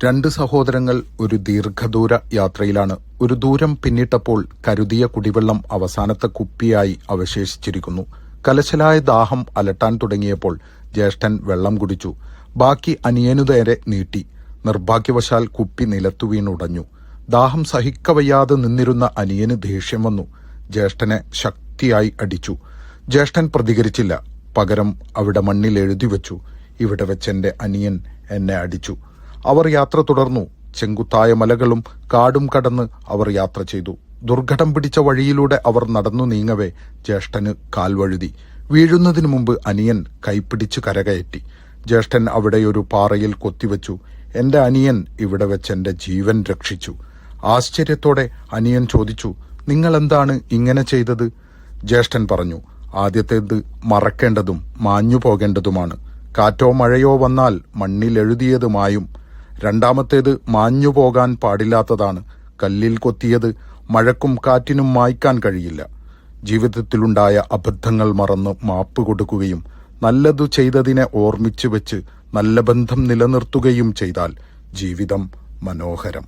രണ്ട് സഹോദരങ്ങൾ ഒരു ദീർഘദൂര യാത്രയിലാണ്. ഒരു ദൂരം പിന്നിട്ടപ്പോൾ കരുതിയ കുടിവെള്ളം അവസാനത്തെ കുപ്പിയായി അവശേഷിച്ചിരിക്കുന്നു. കലശലായ ദാഹം അലട്ടാൻ തുടങ്ങിയപ്പോൾ ജ്യേഷ്ഠൻ വെള്ളം കുടിച്ചു. ബാക്കി അനിയനു നേരെ നീട്ടി. നിർഭാഗ്യവശാൽ കുപ്പി നിലത്തു വീണുടഞ്ഞു. ദാഹം സഹിക്കവയ്യാതെ നിന്നിരുന്ന അനിയന് ദേഷ്യം വന്നു. ജ്യേഷ്ഠനെ ശക്തിയായി അടിച്ചു. ജ്യേഷ്ഠൻ പ്രതികരിച്ചില്ല. പകരം അവിടെ മണ്ണിൽ എഴുതിവെച്ചു, ഇവിടെ വെച്ചെന്റെ അനിയൻ എന്നെ അടിച്ചു. അവർ യാത്ര തുടർന്നു. ചെങ്കുത്തായ മലകളും കാടും കടന്ന് അവർ യാത്ര ചെയ്തു. ദുർഘടം പിടിച്ച വഴിയിലൂടെ അവർ നടന്നു നീങ്ങവേ ജ്യേഷ്ഠന് കാൽവഴുതി. വീഴുന്നതിനു മുമ്പ് അനിയൻ കൈപ്പിടിച്ച് കരകയറ്റി. ജ്യേഷ്ഠൻ അവിടെയൊരു പാറയിൽ കൊത്തിവെച്ചു. എന്റെ അനിയൻ ഇവിടെ വെച്ചെന്റെ ജീവൻ രക്ഷിച്ചു. ആശ്ചര്യത്തോടെ അനിയൻ ചോദിച്ചു, നിങ്ങളെന്താണ് ഇങ്ങനെ ചെയ്തത്? ജ്യേഷ്ഠൻ പറഞ്ഞു, ആദ്യത്തേത് മറക്കേണ്ടതും മാഞ്ഞു പോകേണ്ടതുമാണ്. കാറ്റോ മഴയോ വന്നാൽ മണ്ണിൽ എഴുതിയത് മായും. രണ്ടാമത്തേത് മാഞ്ഞു പോകാൻ പാടില്ലാത്തതാണ്. കല്ലിൽ കൊത്തിയത് മഴക്കും കാറ്റിനും മായ്ക്കാൻ കഴിയില്ല. ജീവിതത്തിലുണ്ടായ അബദ്ധങ്ങൾ മറന്ന് മാപ്പ് കൊടുക്കുകയും നല്ലതു ചെയ്തതിനെ ഓർമ്മിച്ചു വെച്ച് നല്ല ബന്ധം നിലനിർത്തുകയും ചെയ്താൽ ജീവിതം മനോഹരം.